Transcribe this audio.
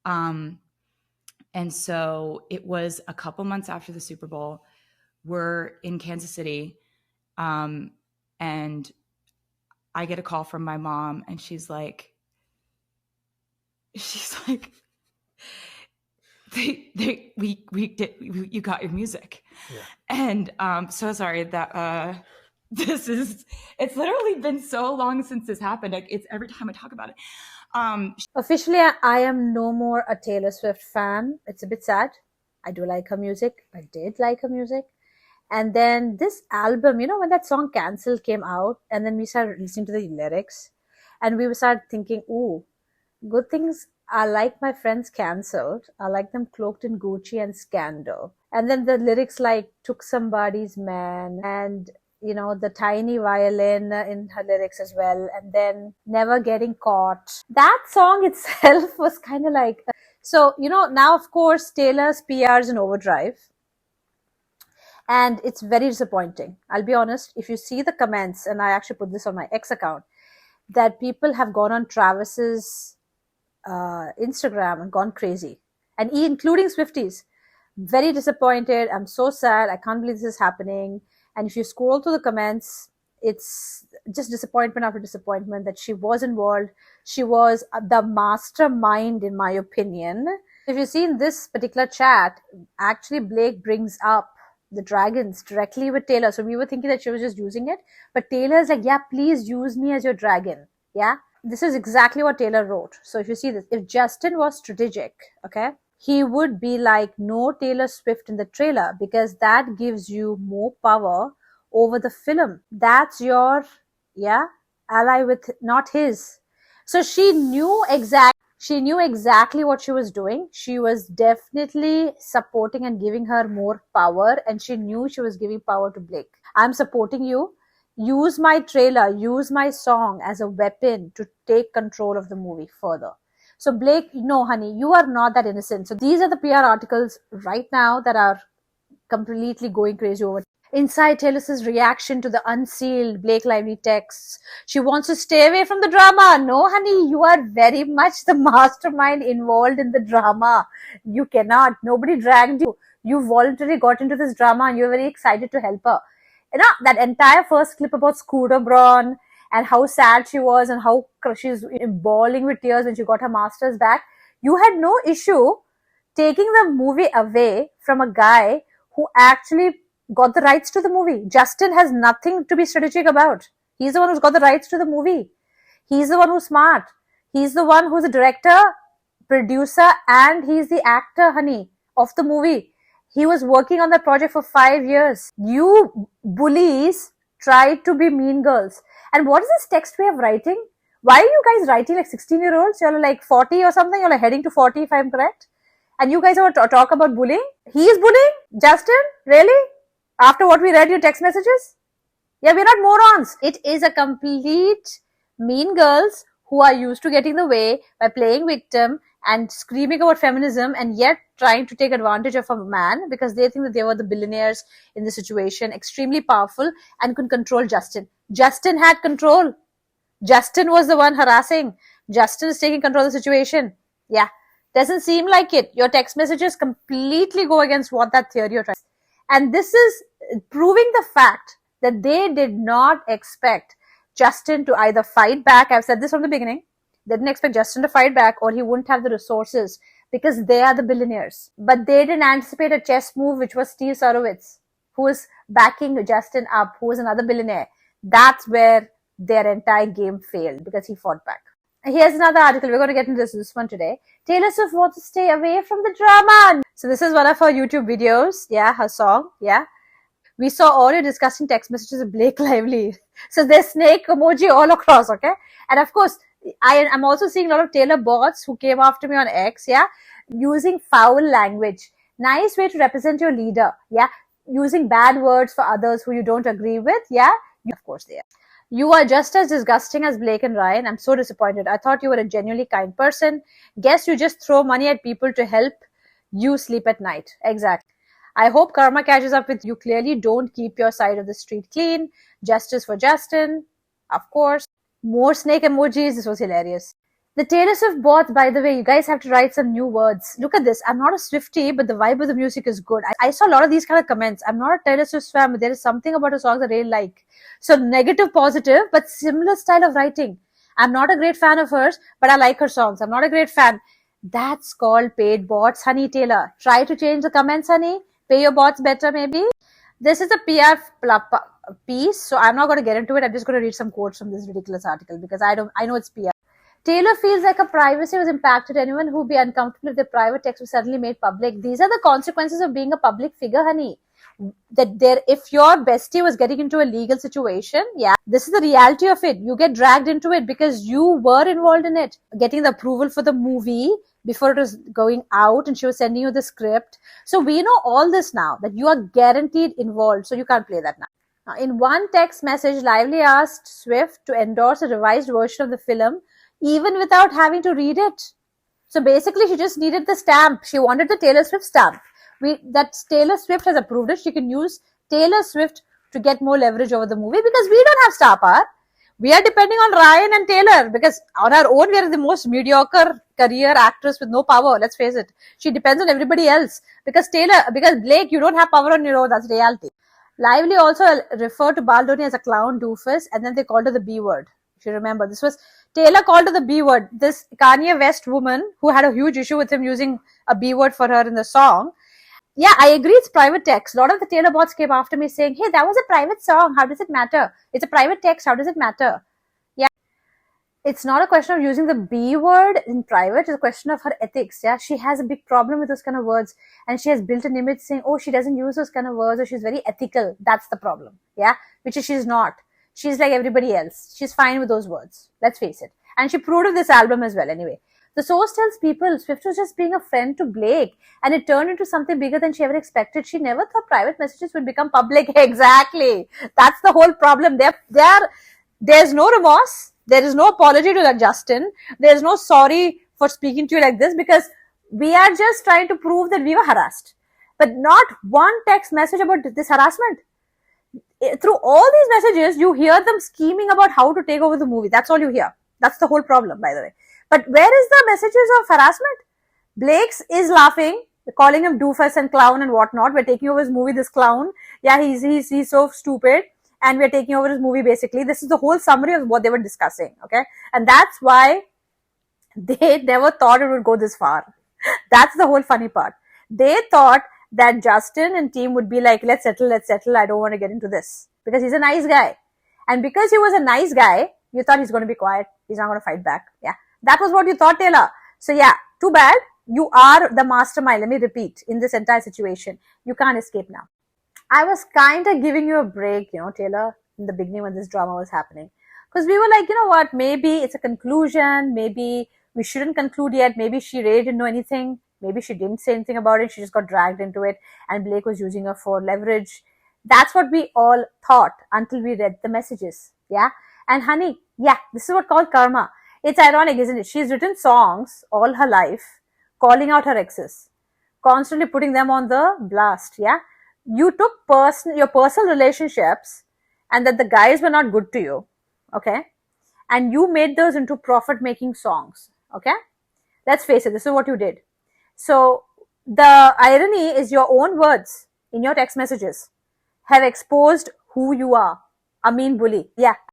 And so it was a couple months after the Super Bowl. We're in Kansas City, and I get a call from my mom, and she's like, you got your music. Yeah. And so sorry that it's literally been so long since this happened. It's every time I talk about it. Officially, I am no more a Taylor Swift fan. It's a bit sad. I do like her music. I did like her music. And then this album, when that song Cancel came out, and then we started listening to the lyrics, and we started thinking, ooh, good things are like my friends cancelled. I like them cloaked in Gucci and scandal. And then the lyrics like took somebody's man, and the tiny violin in her lyrics as well, and then never getting caught. That song itself was kind of like, so, now of course Taylor's PR is in overdrive. And it's very disappointing. I'll be honest, if you see the comments, and I actually put this on my X account, that people have gone on Travis's Instagram and gone crazy. And including Swifties. Very disappointed. I'm so sad. I can't believe this is happening. And if you scroll through the comments, it's just disappointment after disappointment that she was involved. She was the mastermind, in my opinion. If you see in this particular chat, actually Blake brings up the dragons directly with Taylor. So we were thinking that she was just using it. But Taylor's like, yeah, please use me as your dragon. Yeah. This is exactly what Taylor wrote. So if you see this, if Justin was strategic, okay, he would be like, no Taylor Swift in the trailer, because that gives you more power over the film. That's your, ally with, not his. So she knew exactly what she was doing. She was definitely supporting and giving her more power, and she knew she was giving power to Blake. I'm supporting you. Use my trailer, use my song as a weapon to take control of the movie further. So Blake, no, honey, you are not that innocent. So these are the PR articles right now that are completely going crazy over. Inside Taylor's reaction to the unsealed Blake Lively texts. She wants to stay away from the drama. No, honey, you are very much the mastermind involved in the drama. You cannot. Nobody dragged you. You voluntarily got into this drama and you're very excited to help her. That entire first clip about Scooter Braun and how sad she was and how she's bawling with tears when she got her master's back. You had no issue taking the movie away from a guy who actually got the rights to the movie. Justin has nothing to be strategic about. He's the one who's got the rights to the movie. He's the one who's smart. He's the one who's the director, producer, and he's the actor, honey, of the movie. He was working on that project for 5 years. You bullies tried to be mean girls. And what is this text way of writing? Why are you guys writing like 16-year-olds? You're like 40 or something. You're like heading to 40 if I'm correct. And you guys are talk about bullying? He is bullying? Justin? Really? After what we read your text messages? Yeah, we're not morons. It is a complete mean girls who are used to getting the way by playing victim and screaming about feminism and yet trying to take advantage of a man because they think that they were the billionaires in the situation, extremely powerful and could control Justin. Justin had control. Justin was the one harassing. Justin is taking control of the situation. Yeah. Doesn't seem like it. Your text messages completely go against what that theory you're trying. And this is proving the fact that they did not expect Justin to either fight back. I've said this from the beginning. They didn't expect Justin to fight back or he wouldn't have the resources because they are the billionaires. But they didn't anticipate a chess move, which was Steve Sarowitz, who was backing Justin up, who was another billionaire. That's where their entire game failed because he fought back. Here's another article. We're going to get into this one today. Taylor Swift wants to stay away from the drama. So this is one of her YouTube videos. Yeah, her song. Yeah. We saw all your disgusting text messages of Blake Lively. So there's snake emoji all across, okay? And of course, I'm also seeing a lot of Taylor bots who came after me on X, yeah? Using foul language. Nice way to represent your leader, yeah? Using bad words for others who you don't agree with, yeah? Of course they are. You are just as disgusting as Blake and Ryan. I'm so disappointed. I thought you were a genuinely kind person. Guess you just throw money at people to help you sleep at night. Exactly. I hope karma catches up with you. Clearly don't keep your side of the street clean. Justice for Justin. Of course. More snake emojis. This was hilarious. The Taylor Swift bots, by the way, you guys have to write some new words. Look at this. I'm not a Swiftie, but the vibe of the music is good. I saw a lot of these kind of comments. I'm not a Taylor Swift fan, but there is something about her songs I really like. So negative, positive, but similar style of writing. I'm not a great fan of hers, but I like her songs. I'm not a great fan. That's called paid bots, honey Taylor. Try to change the comments, honey. Pay your bots better, maybe. This is a PR piece, so I'm not going to get into it. I'm just going to read some quotes from this ridiculous article because I know it's PR. Taylor feels like her privacy was impacted. Anyone who would be uncomfortable if their private text was suddenly made public. These are the consequences of being a public figure, honey. If your bestie was getting into a legal situation, yeah, this is the reality of it. You get dragged into it because you were involved in it. Getting the approval for the movie before it was going out, and she was sending you the script. So we know all this now, that you are guaranteed involved. So you can't play that now. In one text message, Lively asked Swift to endorse a revised version of the film, even without having to read it. So basically, she just needed the stamp. She wanted the Taylor Swift stamp. That Taylor Swift has approved it. She can use Taylor Swift to get more leverage over the movie because we don't have star power. We are depending on Ryan and Taylor because on our own, we are the most mediocre career actress with no power. Let's face it. She depends on everybody else because Blake, you don't have power on your own. That's reality. Lively also referred to Baldoni as a clown doofus, and then they called her the B word. If you remember, this was Taylor called her the B word. This Kanye West woman who had a huge issue with him using a B word for her in the song. Yeah, I agree, it's private text. A lot of the Taylor bots came after me saying, hey, that was a private song. How does it matter? It's a private text. How does it matter? Yeah. It's not a question of using the B word in private. It's a question of her ethics. Yeah. She has a big problem with those kind of words. And she has built an image saying, oh, she doesn't use those kind of words, or she's very ethical. That's the problem. Yeah. Which is she's not. She's like everybody else. She's fine with those words. Let's face it. And she proved with this album as well anyway. The source tells people Swift was just being a friend to Blake, and it turned into something bigger than she ever expected. She never thought private messages would become public. Exactly. That's the whole problem. There's no remorse. There is no apology to that Justin. There's no sorry for speaking to you like this because we are just trying to prove that we were harassed. But not one text message about this harassment. Through all these messages, you hear them scheming about how to take over the movie. That's all you hear. That's the whole problem, by the way. But where is the messages of harassment? Blake's is laughing, calling him doofus and clown and whatnot. We're taking over his movie, this clown. Yeah, he's so stupid. And we're taking over his movie, basically. This is the whole summary of what they were discussing, okay? And that's why they never thought it would go this far. That's the whole funny part. They thought that Justin and team would be like, let's settle. I don't want to get into this. Because he's a nice guy. And because he was a nice guy, you thought he's going to be quiet. He's not going to fight back. Yeah. That was what you thought, Taylor. So yeah, too bad. You are the mastermind. Let me repeat, in this entire situation. You can't escape now. I was kind of giving you a break, Taylor, in the beginning when this drama was happening. Because we were like, you know what, maybe it's a conclusion. Maybe we shouldn't conclude yet. Maybe she really didn't know anything. Maybe she didn't say anything about it. She just got dragged into it. And Blake was using her for leverage. That's what we all thought until we read the messages. Yeah. And honey, yeah, this is what called karma. It's ironic, isn't it? She's written songs all her life, calling out her exes, constantly putting them on the blast. Yeah. You took your personal relationships and that the guys were not good to you. Okay. And you made those into profit-making songs. Okay. Let's face it. This is what you did. So the irony is your own words in your text messages have exposed who you are. A mean bully. Yeah.